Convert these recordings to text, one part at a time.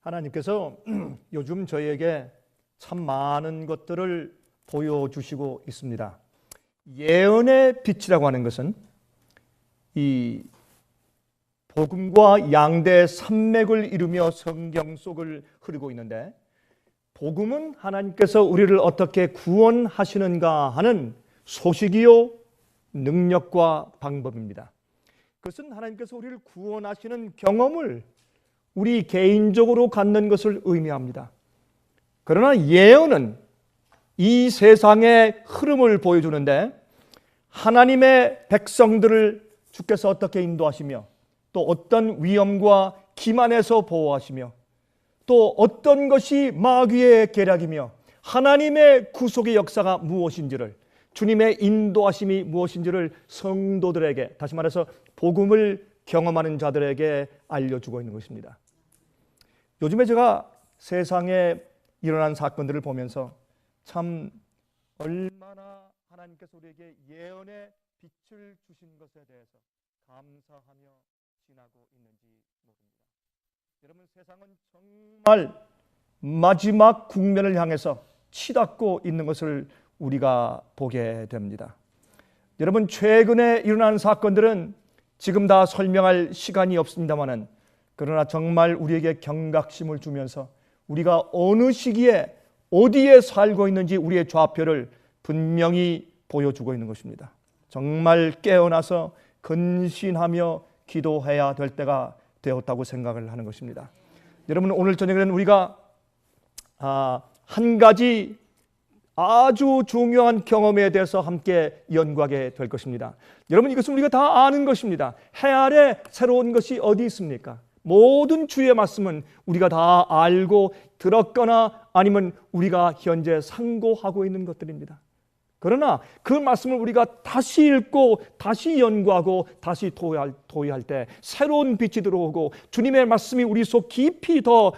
하나님께서 요즘 저희에게 참 많은 것들을 보여주시고 있습니다. 예언의 빛이라고 하는 것은 이 복음과 양대 산맥을 이루며 성경 속을 흐르고 있는데, 복음은 하나님께서 우리를 어떻게 구원하시는가 하는 소식이요 능력과 방법입니다. 그것은 하나님께서 우리를 구원하시는 경험을 우리 개인적으로 갖는 것을 의미합니다. 그러나 예언은 이 세상의 흐름을 보여주는데, 하나님의 백성들을 주께서 어떻게 인도하시며 또 어떤 위험과 기만에서 보호하시며 또 어떤 것이 마귀의 계략이며 하나님의 구속의 역사가 무엇인지를, 주님의 인도하심이 무엇인지를 성도들에게, 다시 말해서 복음을 경험하는 자들에게 알려주고 있는 것입니다. 요즘에 제가 세상에 일어난 사건들을 보면서 참 얼마나 하나님께서 우리에게 예언의 빛을 주신 것에 대해서 감사하며 지나고 있는지 모릅니다. 여러분, 세상은 정말 마지막 국면을 향해서 치닫고 있는 것을 우리가 보게 됩니다. 여러분, 최근에 일어난 사건들은 지금 다 설명할 시간이 없습니다만은, 그러나 정말 우리에게 경각심을 주면서 우리가 어느 시기에 어디에 살고 있는지 우리의 좌표를 분명히 보여주고 있는 것입니다. 정말 깨어나서 근신하며 기도해야 될 때가 되었다고 생각을 하는 것입니다. 여러분, 오늘 저녁에는 우리가 한 가지 아주 중요한 경험에 대해서 함께 연구하게 될 것입니다. 여러분, 이것은 우리가 다 아는 것입니다. 해 아래 새로운 것이 어디 있습니까? 모든 주의 말씀은 우리가 다 알고 들었거나 아니면 우리가 현재 상고하고 있는 것들입니다. 그러나 그 말씀을 우리가 다시 읽고 다시 연구하고 다시 토의할 때 새로운 빛이 들어오고 주님의 말씀이 우리 속 깊이 더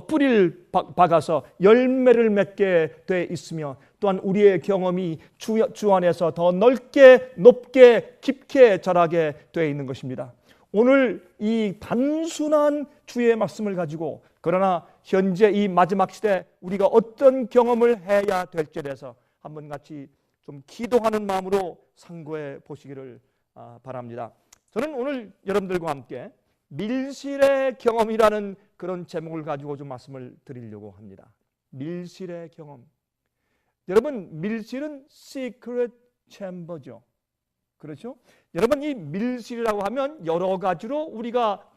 뿌리를 박아서 열매를 맺게 돼 있으며, 또한 우리의 경험이 주 안에서 더 넓게 높게 깊게 자라게 돼 있는 것입니다. 오늘 이 단순한 주의 말씀을 가지고, 그러나 현재 이 마지막 시대 우리가 어떤 경험을 해야 될지에 대해서 한번 같이 좀 기도하는 마음으로 상고해 보시기를 바랍니다. 저는 오늘 여러분들과 함께 밀실의 경험이라는 그런 제목을 가지고 좀 말씀을 드리려고 합니다. 밀실의 경험. 여러분, 밀실은 시크릿 챔버죠. 그렇죠? 여러분, 이 밀실이라고 하면 여러 가지로 우리가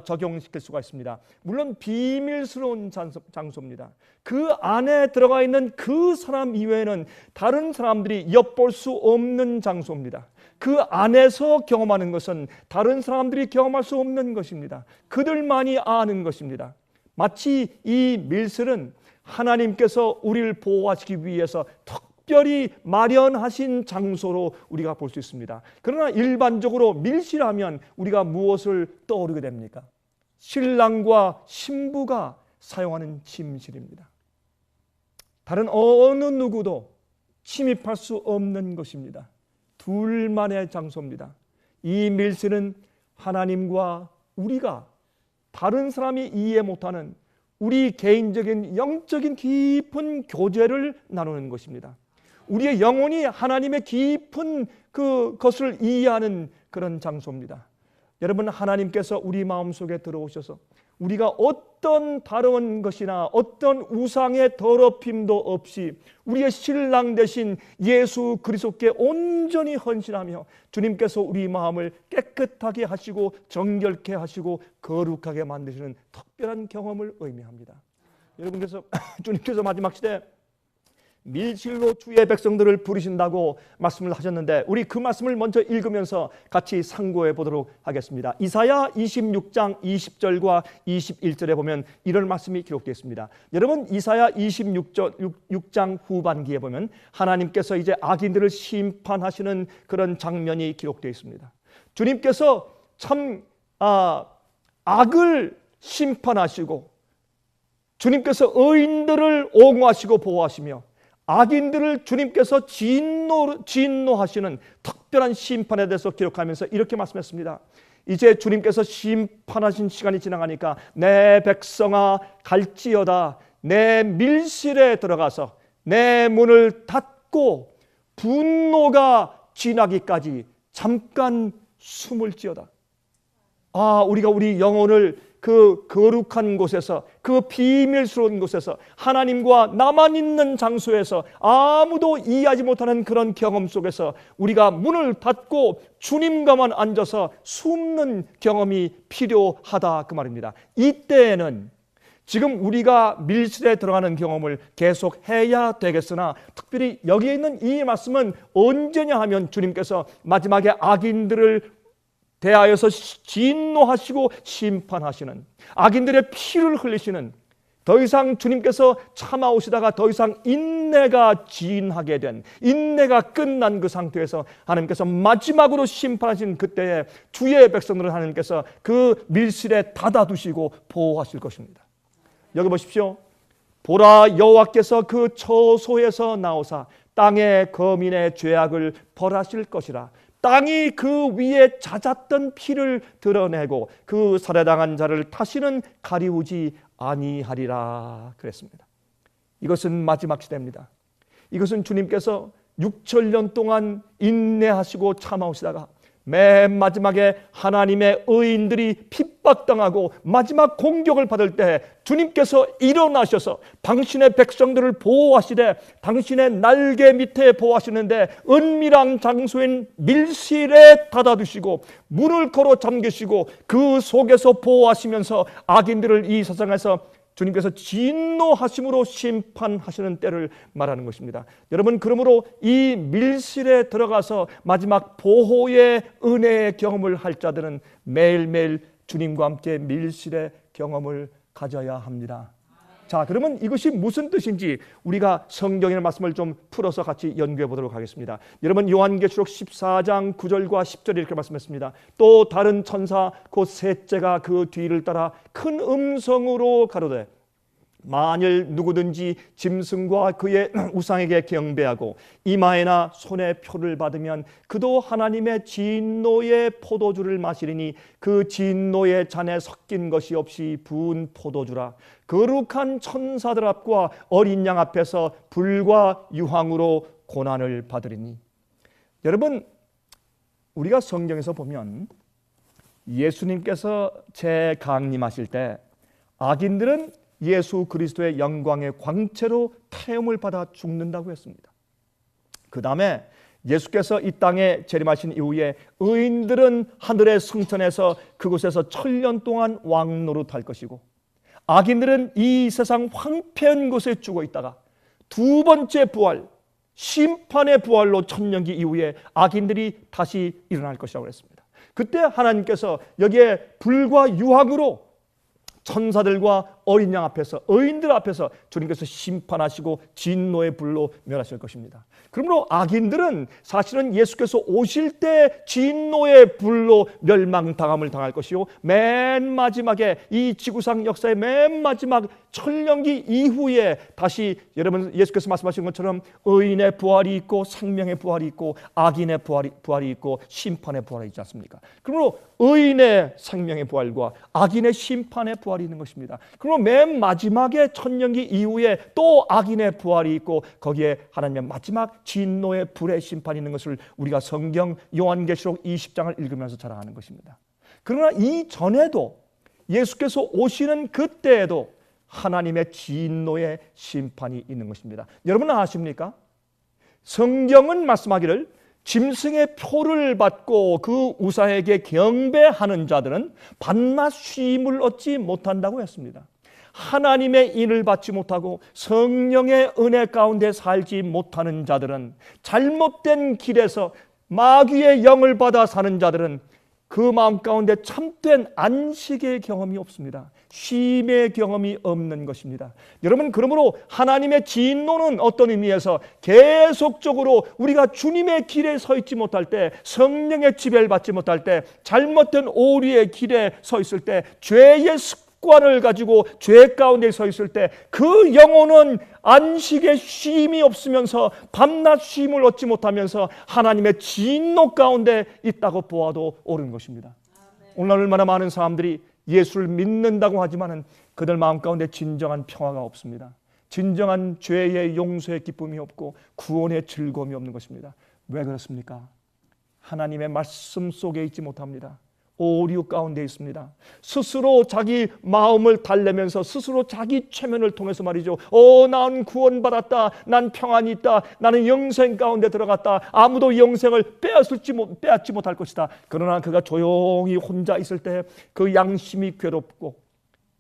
적용시킬 수가 있습니다. 물론 비밀스러운 장소입니다. 그 안에 들어가 있는 그 사람 이외에는 다른 사람들이 엿볼 수 없는 장소입니다. 그 안에서 경험하는 것은 다른 사람들이 경험할 수 없는 것입니다. 그들만이 아는 것입니다. 마치 이 밀실은 하나님께서 우리를 보호하시기 위해서 특별히 마련하신 장소로 우리가 볼 수 있습니다. 그러나 일반적으로 밀실하면 우리가 무엇을 떠오르게 됩니까? 신랑과 신부가 사용하는 침실입니다. 다른 어느 누구도 침입할 수 없는 것입니다. 둘만의 장소입니다. 이 밀실은 하나님과 우리가, 다른 사람이 이해 못하는 우리 개인적인 영적인 깊은 교제를 나누는 것입니다. 우리의 영혼이 하나님의 깊은 그것을 이해하는 그런 장소입니다. 여러분, 하나님께서 우리 마음속에 들어오셔서 우리가 어떤 다른 것이나 어떤 우상의 더럽힘도 없이 우리의 신랑 되신 예수 그리스도께 온전히 헌신하며 주님께서 우리 마음을 깨끗하게 하시고 정결케 하시고 거룩하게 만드시는 특별한 경험을 의미합니다. 여러분께서 주님께서 마지막 시대 밀실로 주의 백성들을 부르신다고 말씀을 하셨는데, 우리 그 말씀을 먼저 읽으면서 같이 상고해 보도록 하겠습니다. 이사야 26장 20절과 21절에 보면 이런 말씀이 기록되어 있습니다. 여러분, 이사야 26장 후반기에 보면 하나님께서 이제 악인들을 심판하시는 그런 장면이 기록되어 있습니다. 주님께서 참 악을 심판하시고, 주님께서 의인들을 옹호하시고 보호하시며, 악인들을 주님께서 진노하시는 특별한 심판에 대해서 기록하면서 이렇게 말씀했습니다. 이제 주님께서 심판하신 시간이 지나가니까 내 백성아 갈지어다, 내 밀실에 들어가서 내 문을 닫고 분노가 지나기까지 잠깐 숨을지어다. 우리가 우리 영혼을 그 거룩한 곳에서, 그 비밀스러운 곳에서, 하나님과 나만 있는 장소에서 아무도 이해하지 못하는 그런 경험 속에서 우리가 문을 닫고 주님과만 앉아서 숨는 경험이 필요하다, 그 말입니다. 이때에는 지금 우리가 밀실에 들어가는 경험을 계속 해야 되겠으나, 특별히 여기에 있는 이 말씀은 언제냐 하면 주님께서 마지막에 악인들을 대하여서 진노하시고 심판하시는, 악인들의 피를 흘리시는, 더 이상 주님께서 참아오시다가 더 이상 인내가 진하게 된, 인내가 끝난 그 상태에서 하나님께서 마지막으로 심판하신 그때에 주의 백성들을 하나님께서 그 밀실에 닫아두시고 보호하실 것입니다. 여기 보십시오. 보라, 여호와께서 그 처소에서 나오사 땅의 거민의 죄악을 벌하실 것이라. 땅이 그 위에 잦았던 피를 드러내고 그 살해당한 자를 다시는 가리우지 아니하리라 그랬습니다. 이것은 마지막 시대입니다. 이것은 주님께서 6천년 동안 인내하시고 참아오시다가 맨 마지막에 하나님의 의인들이 핍박당하고 마지막 공격을 받을 때 주님께서 일어나셔서 당신의 백성들을 보호하시되 당신의 날개 밑에 보호하시는데 은밀한 장소인 밀실에 닫아두시고 문을 걸어 잠그시고 그 속에서 보호하시면서 악인들을 이 세상에서 주님께서 진노하심으로 심판하시는 때를 말하는 것입니다. 여러분, 그러므로 이 밀실에 들어가서 마지막 보호의 은혜의 경험을 할 자들은 매일매일 주님과 함께 밀실의 경험을 가져야 합니다. 자, 그러면 이것이 무슨 뜻인지 우리가 성경의 말씀을 좀 풀어서 같이 연구해 보도록 하겠습니다. 여러분, 요한계시록 14장 9절과 10절에 이렇게 말씀했습니다. 또 다른 천사 곧 셋째가 그 뒤를 따라 큰 음성으로 가로되 만일 누구든지 짐승과 그의 우상에게 경배하고 이마에나 손에 표를 받으면 그도 하나님의 진노의 포도주를 마시리니 그 진노의 잔에 섞인 것이 없이 부은 포도주라. 거룩한 천사들 앞과 어린 양 앞에서 불과 유황으로 고난을 받으리니. 여러분, 우리가 성경에서 보면 예수님께서 재강림하실 때 악인들은 예수 그리스도의 영광의 광채로 태움을 받아 죽는다고 했습니다. 그 다음에 예수께서 이 땅에 재림하신 이후에 의인들은 하늘의 승천에서 그곳에서 1000년 동안 왕노릇할 것이고 악인들은 이 세상 황폐한 곳에 죽어 있다가 두 번째 부활, 심판의 부활로 천년기 이후에 악인들이 다시 일어날 것이라고 했습니다. 그때 하나님께서 여기에 불과 유황으로 천사들과 어린 양 앞에서, 의인들 앞에서 주님께서 심판하시고 진노의 불로 멸하실 것입니다. 그러므로 악인들은 사실은 예수께서 오실 때 진노의 불로 멸망당함을 당할 것이요, 맨 마지막에 이 지구상 역사의 맨 마지막 천년기 이후에 다시, 여러분, 예수께서 말씀하신 것처럼 의인의 부활이 있고 생명의 부활이 있고 악인의 부활이 있고 심판의 부활이 있지 않습니까? 그러므로 의인의 생명의 부활과 악인의 심판의 부활이 있는 것입니다. 그러므로 맨 마지막에 천년기 이후에 또 악인의 부활이 있고 거기에 하나님의 마지막 진노의 불의 심판이 있는 것을 우리가 성경 요한계시록 20장을 읽으면서 잘 아는 것입니다. 그러나 이 전에도 예수께서 오시는 그때에도 하나님의 진노의 심판이 있는 것입니다. 여러분 아십니까? 성경은 말씀하기를 짐승의 표를 받고 그 우사에게 경배하는 자들은 밤낮 쉼을 얻지 못한다고 했습니다. 하나님의 인을 받지 못하고 성령의 은혜 가운데 살지 못하는 자들은, 잘못된 길에서 마귀의 영을 받아 사는 자들은 그 마음 가운데 참된 안식의 경험이 없습니다. 쉼의 경험이 없는 것입니다. 여러분, 그러므로 하나님의 진노는 어떤 의미에서 계속적으로 우리가 주님의 길에 서 있지 못할 때, 성령의 지배를 받지 못할 때, 잘못된 오류의 길에 서 있을 때, 죄의 습관을 가지고 죄 가운데 서 있을 때 그 영혼은 안식의 쉼이 없으면서 밤낮 쉼을 얻지 못하면서 하나님의 진노 가운데 있다고 보아도 옳은 것입니다. 오늘 얼마나 많은 사람들이 예수를 믿는다고 하지만은 그들 마음 가운데 진정한 평화가 없습니다. 진정한 죄의 용서의 기쁨이 없고 구원의 즐거움이 없는 것입니다. 왜 그렇습니까? 하나님의 말씀 속에 있지 못합니다. 오류 가운데 있습니다. 스스로 자기 마음을 달래면서 스스로 자기 체면을 통해서 말이죠. 난 구원받았다. 난 평안이 있다. 나는 영생 가운데 들어갔다. 아무도 영생을 빼앗지 못할 것이다. 그러나 그가 조용히 혼자 있을 때 그 양심이 괴롭고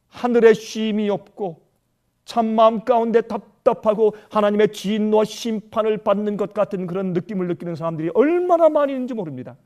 하늘의 쉼이 없고 참 마음 가운데 답답하고 하나님의 진노와 심판을 받는 것 같은 그런 느낌을 느끼는 사람들이 얼마나 많이 있는지 모릅니다.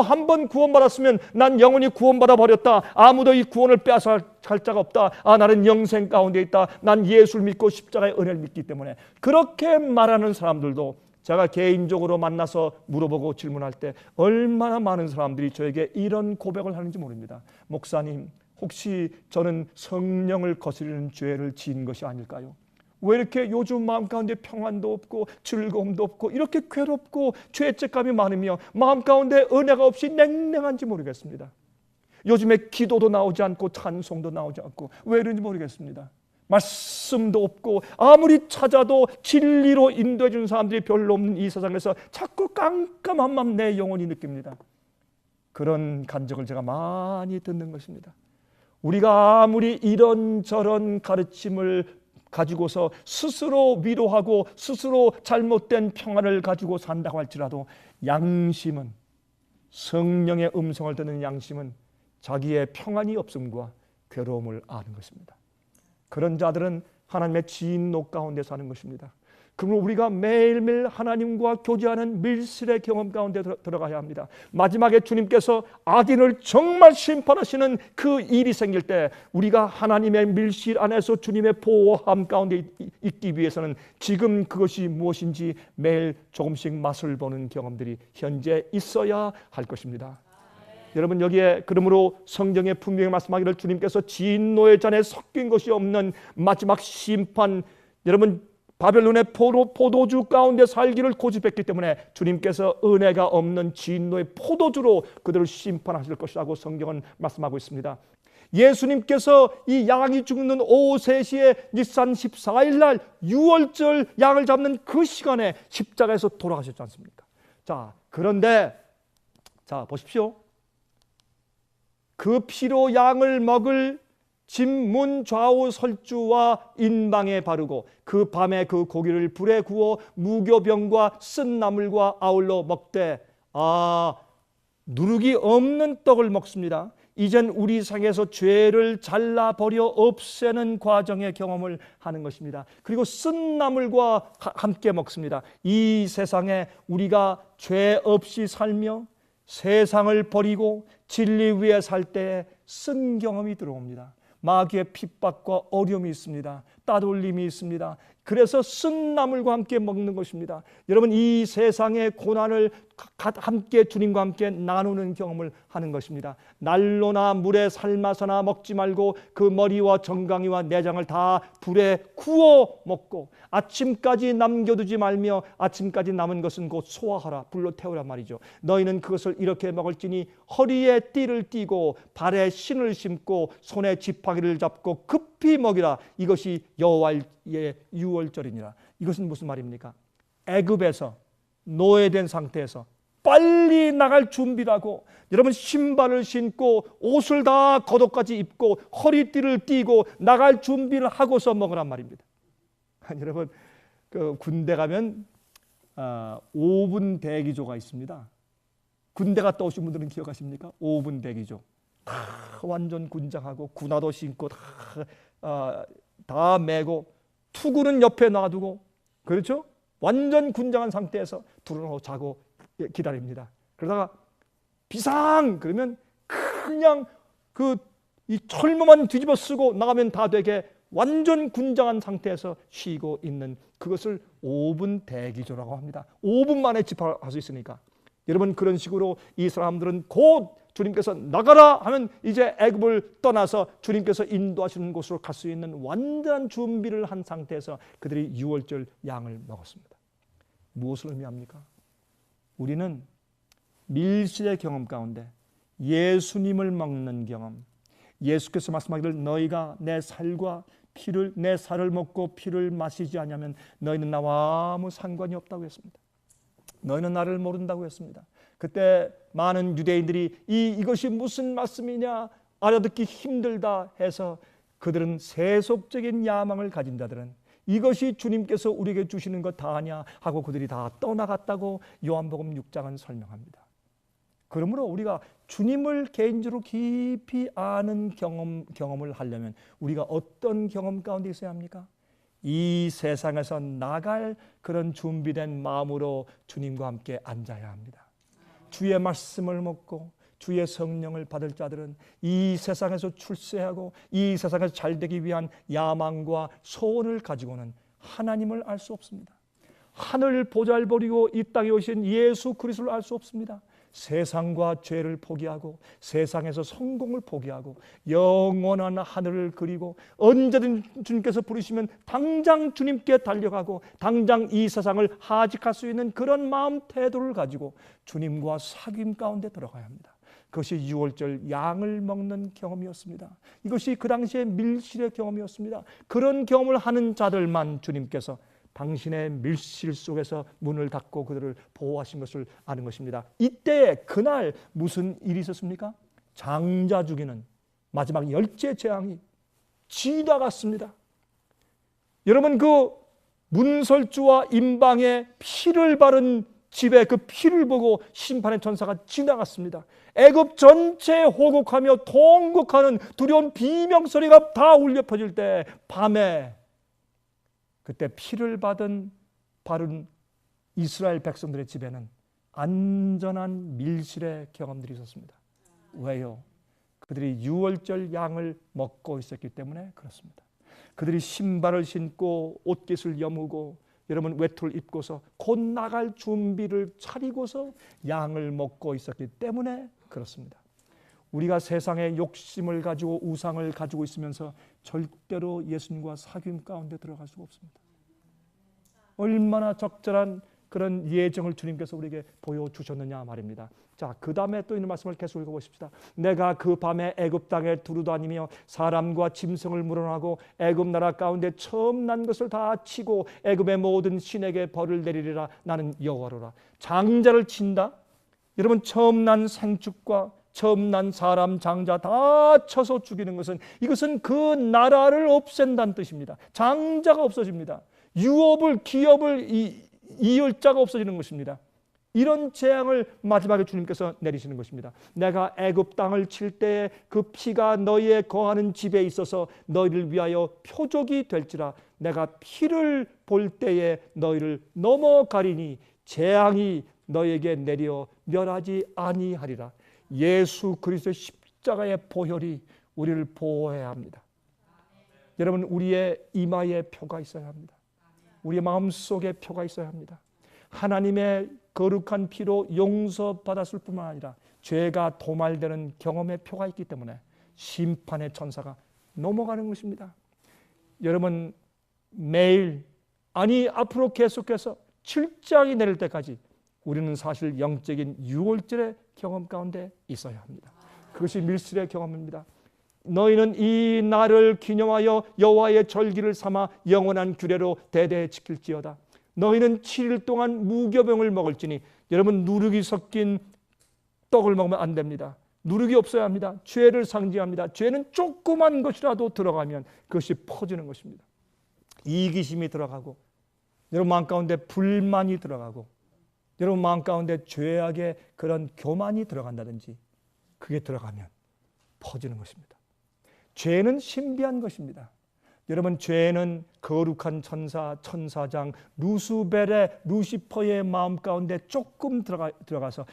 한 번 구원받았으면 난 영원히 구원받아 버렸다. 아무도 이 구원을 빼앗아 갈 자가 없다. 나는 영생 가운데 있다. 난 예수를 믿고 십자가의 은혜를 믿기 때문에. 그렇게 말하는 사람들도 제가 개인적으로 만나서 물어보고 질문할 때 얼마나 많은 사람들이 저에게 이런 고백을 하는지 모릅니다. 목사님, 혹시 저는 성령을 거스르는 죄를 지은 것이 아닐까요? 왜 이렇게 요즘 마음 가운데 평안도 없고 즐거움도 없고 이렇게 괴롭고 죄책감이 많으며 마음 가운데 은혜가 없이 냉랭한지 모르겠습니다. 요즘에 기도도 나오지 않고 찬송도 나오지 않고 왜 이런지 모르겠습니다. 말씀도 없고 아무리 찾아도 진리로 인도해 주는 사람들이 별로 없는 이 세상에서 자꾸 깜깜한 맘 내 영혼이 느낍니다. 그런 간증을 제가 많이 듣는 것입니다. 우리가 아무리 이런저런 가르침을 가지고서 스스로 위로하고 스스로 잘못된 평안을 가지고 산다고 할지라도 양심은, 성령의 음성을 듣는 양심은 자기의 평안이 없음과 괴로움을 아는 것입니다. 그런 자들은 하나님의 진노 가운데 사는 것입니다. 그러므로 우리가 매일매일 하나님과 교제하는 밀실의 경험 가운데 들어가야 합니다. 마지막에 주님께서 악인을 정말 심판하시는 그 일이 생길 때 우리가 하나님의 밀실 안에서 주님의 보호함 가운데 있기 위해서는 지금 그것이 무엇인지 매일 조금씩 맛을 보는 경험들이 현재 있어야 할 것입니다. 여러분, 여기에 그러므로 성경에 분명히 말씀하기를 주님께서 진노의 잔에 섞인 것이 없는 마지막 심판, 여러분 바벨론의 포도주 가운데 살기를 고집했기 때문에 주님께서 은혜가 없는 진노의 포도주로 그들을 심판하실 것이라고 성경은 말씀하고 있습니다. 예수님께서 이 양이 죽는 오후 3시에 니산 14일 날 유월절 양을 잡는 그 시간에 십자가에서 돌아가셨지 않습니까? 자, 그런데 자 보십시오. 그 피로 양을 먹을 집문 좌우 설주와 인방에 바르고 그 밤에 그 고기를 불에 구워 무교병과 쓴 나물과 아울러 먹되 누룩이 없는 떡을 먹습니다. 이젠 우리 상에서 죄를 잘라버려 없애는 과정의 경험을 하는 것입니다. 그리고 쓴 나물과 함께 먹습니다. 이 세상에 우리가 죄 없이 살며 세상을 버리고 진리 위에 살 때에 쓴 경험이 들어옵니다. 마귀의 핍박과 어려움이 있습니다. 따돌림이 있습니다. 그래서 쓴 나물과 함께 먹는 것입니다. 여러분, 이 세상의 고난을 함께 주님과 함께 나누는 경험을 하는 것입니다. 난로나 물에 삶아서나 먹지 말고 그 머리와 정강이와 내장을 다 불에 구워 먹고 아침까지 남겨두지 말며 아침까지 남은 것은 곧 소화하라, 불로 태우란 말이죠. 너희는 그것을 이렇게 먹을지니 허리에 띠를 띠고 발에 신을 신고 손에 지팡이를 잡고 급히 먹이라. 이것이 여호와의 유월절이니라. 이것은 무슨 말입니까? 애굽에서 노예된 상태에서 빨리 나갈 준비를 하고 여러분 신발을 신고 옷을 다 겉옷까지 입고 허리띠를 띠고 나갈 준비를 하고서 먹으란 말입니다. 여러분, 그 군대 가면 5분 대기조가 있습니다. 군대 갔다 오신 분들은 기억하십니까? 5분 대기조. 완전 군장하고 군화도 신고 다 메고 투구는 옆에 놔두고, 그렇죠? 완전 군장한 상태에서 둘러놓고 자고 기다립니다. 그러다가 비상 그러면 그냥 이 철모만 뒤집어 쓰고 나가면 다 되게 완전 군장한 상태에서 쉬고 있는 그것을 5분 대기조라고 합니다. 5분 만에 집합할 수 있으니까. 여러분, 그런 식으로 이 사람들은 곧 주님께서 나가라 하면 이제 애굽을 떠나서 주님께서 인도하시는 곳으로 갈 수 있는 완전한 준비를 한 상태에서 그들이 유월절 양을 먹었습니다. 무엇을 의미합니까? 우리는 밀실의 경험 가운데 예수님을 먹는 경험. 예수께서 말씀하기를 너희가 내 살을 먹고 피를 마시지 않으면 너희는 나와 아무 상관이 없다고 했습니다. 너희는 나를 모른다고 했습니다. 그때 많은 유대인들이 이것이 무슨 말씀이냐 알아듣기 힘들다 해서 그들은 세속적인 야망을 가진 자들은 이것이 주님께서 우리에게 주시는 것 다 아냐 하고 그들이 다 떠나갔다고 요한복음 6장은 설명합니다. 그러므로 우리가 주님을 개인적으로 깊이 아는 경험을 하려면 우리가 어떤 경험 가운데 있어야 합니까? 이 세상에서 나갈 그런 준비된 마음으로 주님과 함께 앉아야 합니다. 주의 말씀을 먹고 주의 성령을 받을 자들은 이 세상에서 출세하고 이 세상에서 잘되기 위한 야망과 소원을 가지고는 하나님을 알 수 없습니다. 하늘 보잘 버리고 이 땅에 오신 예수 그리스도를 알 수 없습니다. 세상과 죄를 포기하고 세상에서 성공을 포기하고 영원한 하늘을 그리고 언제든 주님께서 부르시면 당장 주님께 달려가고 당장 이 세상을 하직할 수 있는 그런 마음 태도를 가지고 주님과 사귐 가운데 들어가야 합니다. 그것이 유월절 양을 먹는 경험이었습니다. 이것이 그 당시의 밀실의 경험이었습니다. 그런 경험을 하는 자들만 주님께서 당신의 밀실 속에서 문을 닫고 그들을 보호하신 것을 아는 것입니다. 이때 그날 무슨 일이 있었습니까? 장자 죽이는 마지막 열째 재앙이 지나갔습니다. 여러분 그 문설주와 임방의 피를 바른 집에 그 피를 보고 심판의 천사가 지나갔습니다. 애굽 전체에 호곡하며 통곡하는 두려운 비명소리가 다 울려 퍼질 때 밤에 그때 피를 바른 이스라엘 백성들의 집에는 안전한 밀실의 경험들이 있었습니다. 왜요? 그들이 유월절 양을 먹고 있었기 때문에 그렇습니다. 그들이 신발을 신고 옷깃을 여무고 여러분 외투를 입고서 곧 나갈 준비를 차리고서 양을 먹고 있었기 때문에 그렇습니다. 우리가 세상의 욕심을 가지고 우상을 가지고 있으면서 절대로 예수님과 사귐 가운데 들어갈 수가 없습니다. 얼마나 적절한 그런 예정을 주님께서 우리에게 보여주셨느냐 말입니다. 자, 그 다음에 또 있는 말씀을 계속 읽어보십시다. 내가 그 밤에 애굽 땅에 두루다니며 사람과 짐승을 물어나고 애굽 나라 가운데 처음 난 것을 다 치고 애굽의 모든 신에게 벌을 내리리라. 나는 여호와로라. 장자를 친다. 여러분 처음 난 생축과 처음 난 사람 장자 다 쳐서 죽이는 것은 이것은 그 나라를 없앤다는 뜻입니다. 장자가 없어집니다. 유업을 기업을 이을 자가 없어지는 것입니다. 이런 재앙을 마지막에 주님께서 내리시는 것입니다. 내가 애굽 땅을 칠 때에 그 피가 너희의 거하는 집에 있어서 너희를 위하여 표적이 될지라. 내가 피를 볼 때에 너희를 넘어가리니 재앙이 너희에게 내려 멸하지 아니하리라. 예수 그리스도의 십자가의 보혈이 우리를 보호해야 합니다. 여러분 우리의 이마에 표가 있어야 합니다. 우리의 마음속에 표가 있어야 합니다. 하나님의 거룩한 피로 용서받았을 뿐만 아니라 죄가 도말되는 경험의 표가 있기 때문에 심판의 천사가 넘어가는 것입니다. 여러분 매일 아니 앞으로 계속해서 7장이 내릴 때까지 우리는 사실 영적인 유월절의 경험 가운데 있어야 합니다. 그것이 밀실의 경험입니다. 너희는 이 날을 기념하여 여호와의 절기를 삼아 영원한 규례로 대대 지킬지어다. 너희는 7일 동안 무교병을 먹을지니. 여러분 누룩이 섞인 떡을 먹으면 안 됩니다. 누룩이 없어야 합니다. 죄를 상징합니다. 죄는 조그만 것이라도 들어가면 그것이 퍼지는 것입니다. 이기심이 들어가고 여러분 마음 가운데 불만이 들어가고 여러분 마음 가운데 죄악의 그런 교만이 들어간다든지 그게 들어가면 퍼지는 것입니다. 죄는 신비한 것입니다. 여러분 죄는 거룩한 천사장 루시퍼의 마음 가운데 조금 들어가서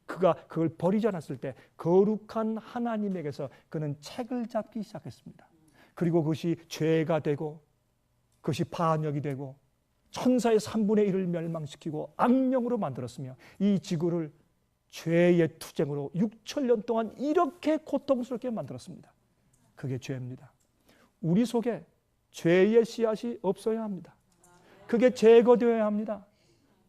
그가 그걸 버리지 않았을 때 거룩한 하나님에게서 그는 책을 잡기 시작했습니다. 그리고 그것이 죄가 되고 그것이 반역이 되고 천사의 3분의 1을 멸망시키고 악령으로 만들었으며 이 지구를 죄의 투쟁으로 6천년 동안 이렇게 고통스럽게 만들었습니다. 그게 죄입니다. 우리 속에 죄의 씨앗이 없어야 합니다. 그게 제거되어야 합니다.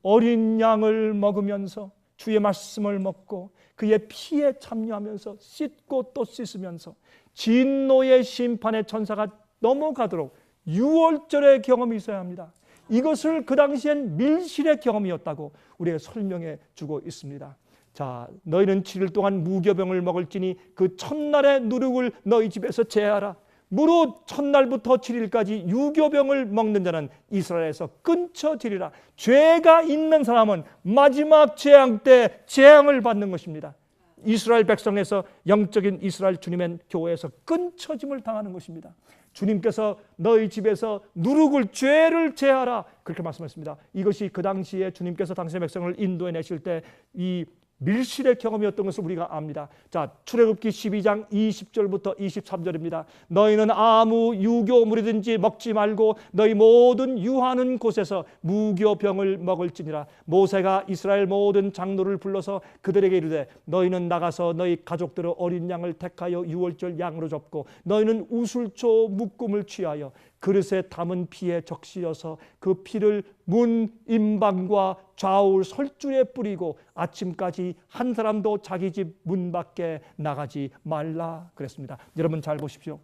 어린 양을 먹으면서 주의 말씀을 먹고 그의 피에 참여하면서 씻고 또 씻으면서 진노의 심판의 천사가 넘어가도록 유월절의 경험이 있어야 합니다. 이것을 그 당시엔 밀실의 경험이었다고 우리에게 설명해 주고 있습니다. 자, 너희는 7일 동안 무교병을 먹을지니 그 첫날의 누룩을 너희 집에서 제하라. 무릇 첫날부터 7일까지 유교병을 먹는 자는 이스라엘에서 끊쳐지리라. 죄가 있는 사람은 마지막 재앙 때 재앙을 받는 것입니다. 이스라엘 백성에서 영적인 이스라엘 주님의 교회에서 끊쳐짐을 당하는 것입니다. 주님께서 너희 집에서 누룩을 죄를 제하라 그렇게 말씀하셨습니다. 이것이 그 당시에 주님께서 당시의 백성을 인도해 내실 때 이 밀실의 경험이었던 것을 우리가 압니다. 자, 출애굽기 12장 20절부터 23절입니다. 너희는 아무 유교물이든지 먹지 말고 너희 모든 유하는 곳에서 무교병을 먹을지니라. 모세가 이스라엘 모든 장로를 불러서 그들에게 이르되 너희는 나가서 너희 가족들의 어린 양을 택하여 유월절 양으로 잡고 너희는 우슬초 묶음을 취하여 그릇에 담은 피에 적시어서 그 피를 문 임방과 좌우 설주에 뿌리고 아침까지 한 사람도 자기 집 문 밖에 나가지 말라 그랬습니다. 여러분 잘 보십시오.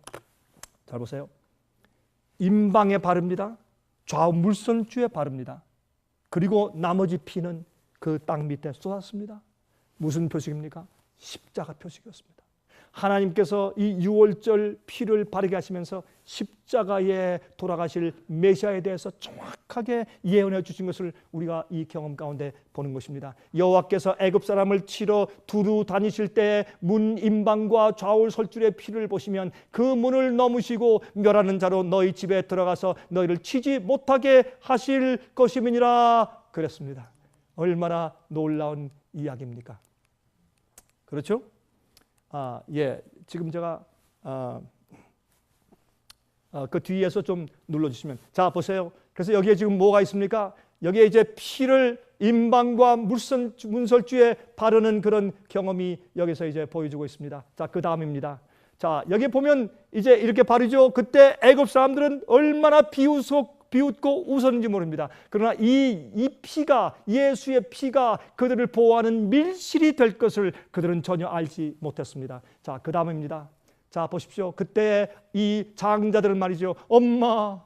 잘 보세요. 임방에 바릅니다. 좌우 물선주에 바릅니다. 그리고 나머지 피는 그 땅 밑에 쏟았습니다. 무슨 표식입니까? 십자가 표식이었습니다. 하나님께서 이 유월절 피를 바르게 하시면서 십자가에 돌아가실 메시아에 대해서 정확하게 예언해 주신 것을 우리가 이 경험 가운데 보는 것입니다. 여호와께서 애굽 사람을 치러 두루 다니실 때 문 임방과 좌우 설줄의 피를 보시면 그 문을 넘으시고 멸하는 자로 너희 집에 들어가서 너희를 치지 못하게 하실 것임이니라 그랬습니다. 얼마나 놀라운 이야기입니까? 그렇죠? 예, 지금 제가 그 뒤에서 좀 눌러주시면, 자 보세요. 그래서 여기에 지금 뭐가 있습니까? 여기에 이제 피를 임방과 문설주에 바르는 그런 경험이 여기서 이제 보여주고 있습니다. 자, 그 다음입니다. 자, 여기 보면 이제 이렇게 바르죠. 그때 애굽 사람들은 얼마나 비웃고 웃었는지 모릅니다. 그러나 이 피가, 예수의 피가 그들을 보호하는 밀실이 될 것을 그들은 전혀 알지 못했습니다. 자, 그 다음입니다. 자, 보십시오. 그때 이 장자들은 말이죠. 엄마,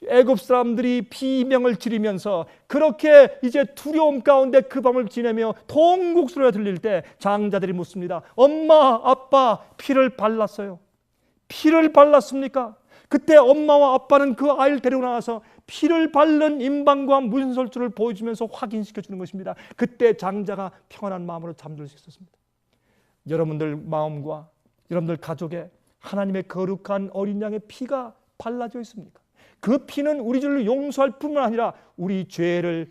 애굽 사람들이 비명을 지르면서 그렇게 이제 두려움 가운데 그 밤을 지내며 통곡 소리가 들릴 때 장자들이 묻습니다. 엄마, 아빠, 피를 발랐어요. 피를 발랐습니까? 그때 엄마와 아빠는 그 아이를 데리고 나와서 피를 바른 임방과 문설주를 보여주면서 확인시켜 주는 것입니다. 그때 장자가 평안한 마음으로 잠들 수 있었습니다. 여러분들 마음과 여러분들 가족에 하나님의 거룩한 어린 양의 피가 발라져 있습니까? 그 피는 우리 죄를 용서할 뿐만 아니라 우리 죄를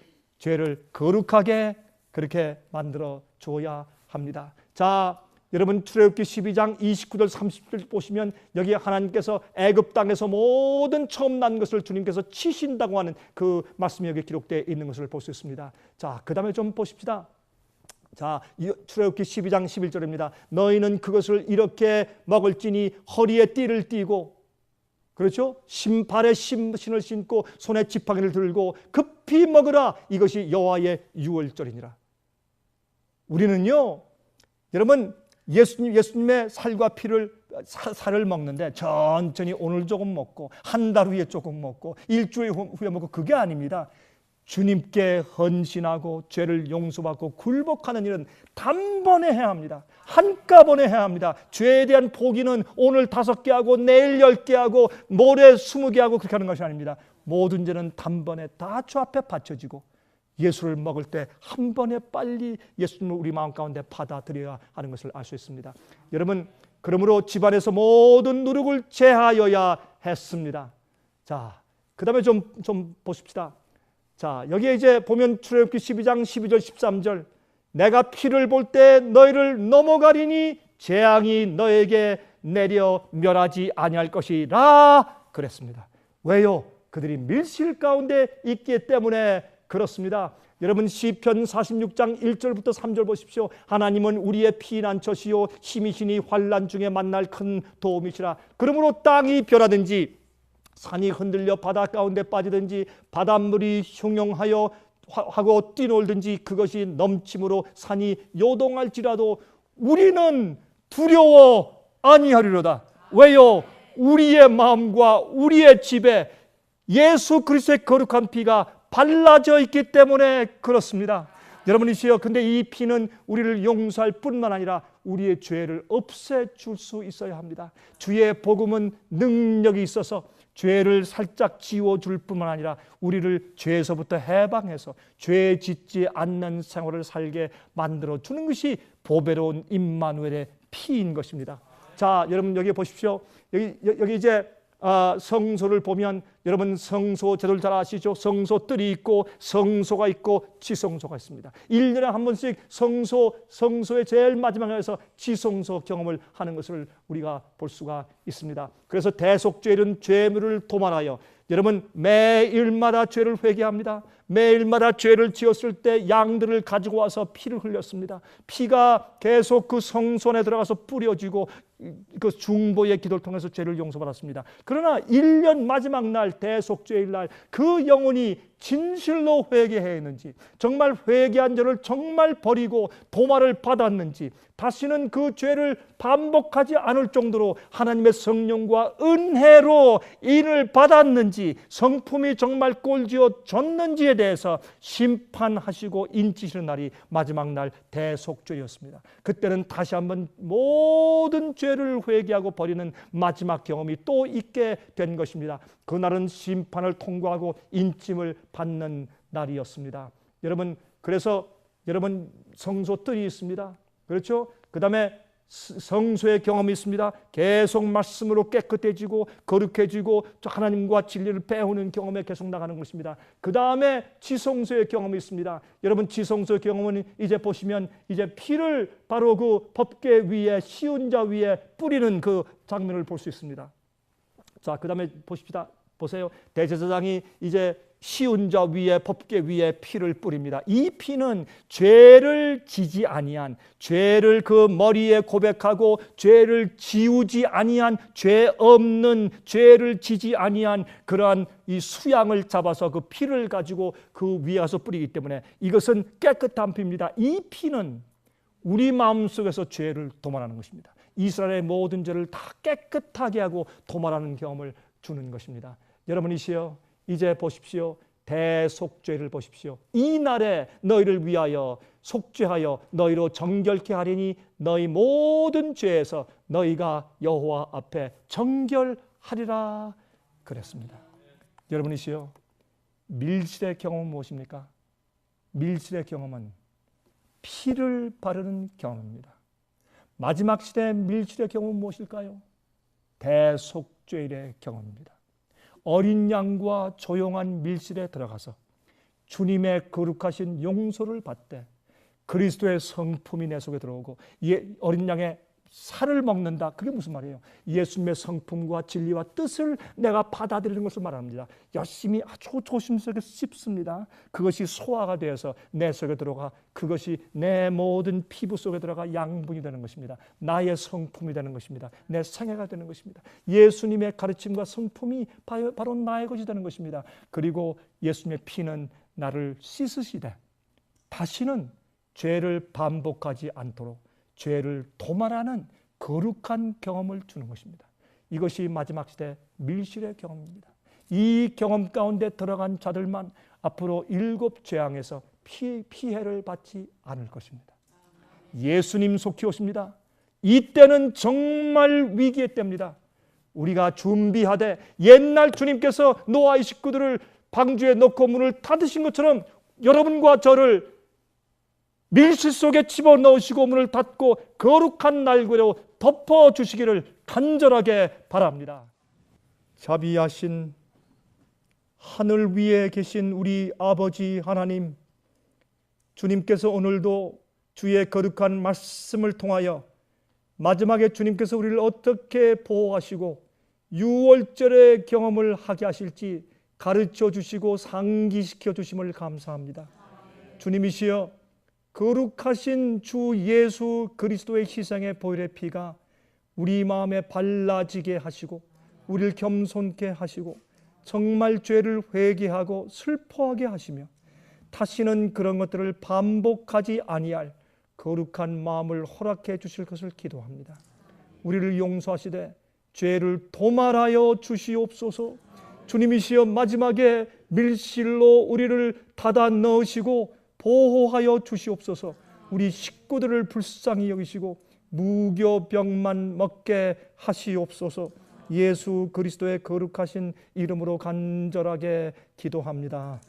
거룩하게 그렇게 만들어 줘야 합니다. 자, 여러분 출애굽기 12장 29절 30절 보시면 여기에 하나님께서 애굽 땅에서 모든 처음 난 것을 주님께서 치신다고 하는 그 말씀이 여기 기록되어 있는 것을 볼 수 있습니다. 자, 그 다음에 좀 보십시다. 자, 출애굽기 12장 11절입니다. 너희는 그것을 이렇게 먹을지니 허리에 띠를 띠고, 그렇죠? 발에 신을 신고 손에 지팡이를 들고 급히 먹으라. 이것이 여호와의 유월절이니라. 우리는요, 여러분, 예수님의 살과 피를 살을 먹는데 천천히 오늘 조금 먹고 한 달 후에 조금 먹고 일주일 후에 먹고 그게 아닙니다. 주님께 헌신하고 죄를 용서받고 굴복하는 일은 단번에 해야 합니다. 한꺼번에 해야 합니다. 죄에 대한 포기는 오늘 5개 하고 내일 10개 하고 모레 20개 하고 그렇게 하는 것이 아닙니다. 모든 죄는 단번에 다 주 앞에 바쳐지고 예수를 먹을 때 한 번에 빨리 예수님을 우리 마음 가운데 받아들여야 하는 것을 알 수 있습니다. 여러분, 그러므로 집안에서 모든 누룩을 제하여야 했습니다. 자, 그 다음에 좀 보십시다. 자, 여기에 이제 보면 출애굽기 12장 12절 13절 내가 피를 볼 때 너희를 넘어가리니 재앙이 너에게 내려 멸하지 아니할 것이라 그랬습니다. 왜요? 그들이 밀실 가운데 있기 때문에 그렇습니다. 여러분 시편 46장 1절부터 3절 보십시오. 하나님은 우리의 피난처시요 힘이시니 환난 중에 만날 큰 도움이시라. 그러므로 땅이 변하든지 산이 흔들려 바다 가운데 빠지든지 바닷물이 흉용하여 하고 뛰놀든지 그것이 넘침으로 산이 요동할지라도 우리는 두려워 아니하리로다. 왜요? 우리의 마음과 우리의 집에 예수 그리스도의 거룩한 피가 발라져 있기 때문에 그렇습니다. 여러분이시여, 근데 이 피는 우리를 용서할 뿐만 아니라 우리의 죄를 없애줄 수 있어야 합니다. 주의 복음은 능력이 있어서 죄를 살짝 지워줄 뿐만 아니라 우리를 죄에서부터 해방해서 죄 짓지 않는 생활을 살게 만들어주는 것이 보배로운 임마누엘의 피인 것입니다. 자, 여러분 여기 보십시오. 여기 이제 성소를 보면 여러분 성소 제도를 잘 아시죠? 성소뜰이 있고 성소가 있고 지성소가 있습니다. 1년에 한 번씩 성소의 제일 마지막에서 지성소 경험을 하는 것을 우리가 볼 수가 있습니다. 그래서 대속죄일은 죄물을 도말하여 여러분 매일마다 죄를 회개합니다. 매일마다 죄를 지었을 때 양들을 가지고 와서 피를 흘렸습니다. 피가 계속 그 성소 안에 들어가서 뿌려지고 그 중보의 기도를 통해서 죄를 용서받았습니다. 그러나 1년 마지막 날 대속죄일 날 그 영혼이 진실로 회개했는지, 정말 회개한 죄를 정말 버리고 도말을 받았는지, 다시는 그 죄를 반복하지 않을 정도로 하나님의 성령과 은혜로 인을 받았는지, 성품이 정말 꼴지어졌는지에 대해서 심판하시고 인치시는 날이 마지막 날 대속죄였습니다. 그때는 다시 한번 모든 죄를 회개하고 버리는 마지막 경험이 또 있게 된 것입니다. 그날은 심판을 통과하고 인침을 받는 날이었습니다. 여러분, 그래서 여러분 성소뜰이 있습니다. 그렇죠? 그 다음에 성소의 경험이 있습니다. 계속 말씀으로 깨끗해지고 거룩해지고 하나님과 진리를 배우는 경험에 계속 나가는 것입니다. 그 다음에 지성소의 경험이 있습니다. 여러분, 지성소의 경험은 이제 보시면 이제 피를 바로 그 법궤 위에, 시운자 위에 뿌리는 그 장면을 볼 수 있습니다. 자, 그 다음에 보세요. 대제사장이 이제 시운자 위에, 법궤 위에 피를 뿌립니다. 이 피는 죄를 지지 아니한, 죄를 그 머리에 고백하고 죄를 지우지 아니한, 죄 없는, 죄를 지지 아니한 그러한 이 수양을 잡아서 그 피를 가지고 그 위에 가서 뿌리기 때문에 이것은 깨끗한 피입니다. 이 피는 우리 마음속에서 죄를 도말하는 것입니다. 이스라엘의 모든 죄를 다 깨끗하게 하고 도말하는 경험을 주는 것입니다. 여러분이시여, 이제 보십시오. 대속죄를 보십시오. 이 날에 너희를 위하여 속죄하여 너희로 정결케 하리니 너희 모든 죄에서 너희가 여호와 앞에 정결하리라 그랬습니다. 여러분이시여, 밀실의 경험은 무엇입니까? 밀실의 경험은 피를 바르는 경험입니다. 마지막 시대의 밀실의 경험은 무엇일까요? 대속죄일의 경험입니다. 어린 양과 조용한 밀실에 들어가서 주님의 거룩하신 용서를 받되 그리스도의 성품이 내 속에 들어오고 어린 양의 살을 먹는다. 그게 무슨 말이에요? 예수님의 성품과 진리와 뜻을 내가 받아들이는 것을 말합니다. 열심히 아주 조심스럽게 씹습니다. 그것이 소화가 되어서 내 속에 들어가 그것이 내 모든 피부 속에 들어가 양분이 되는 것입니다. 나의 성품이 되는 것입니다. 내 생애가 되는 것입니다. 예수님의 가르침과 성품이 바로 나의 것이 되는 것입니다. 그리고 예수님의 피는 나를 씻으시되 다시는 죄를 반복하지 않도록 죄를 도말하는 거룩한 경험을 주는 것입니다. 이것이 마지막 시대 밀실의 경험입니다. 이 경험 가운데 들어간 자들만 앞으로 7 재앙에서 피해를 받지 않을 것입니다. 예수님 속히 오십니다. 이때는 정말 위기의 때입니다. 우리가 준비하되 옛날 주님께서 노아의 식구들을 방주에 넣고 문을 닫으신 것처럼 여러분과 저를 밀실 속에 집어넣으시고 문을 닫고 거룩한 날개로 덮어주시기를 간절하게 바랍니다. 자비하신 하늘 위에 계신 우리 아버지 하나님, 주님께서 오늘도 주의 거룩한 말씀을 통하여 마지막에 주님께서 우리를 어떻게 보호하시고 유월절의 경험을 하게 하실지 가르쳐 주시고 상기시켜 주심을 감사합니다. 주님이시여, 거룩하신 주 예수 그리스도의 희생의 보혈의 피가 우리 마음에 발라지게 하시고 우리를 겸손케 하시고 정말 죄를 회개하고 슬퍼하게 하시며 다시는 그런 것들을 반복하지 아니할 거룩한 마음을 허락해 주실 것을 기도합니다. 우리를 용서하시되 죄를 도말하여 주시옵소서. 주님이시여 마지막에 밀실로 우리를 닫아 넣으시고 보호하여 주시옵소서. 우리 식구들을 불쌍히 여기시고 무교병만 먹게 하시옵소서. 예수 그리스도의 거룩하신 이름으로 간절하게 기도합니다.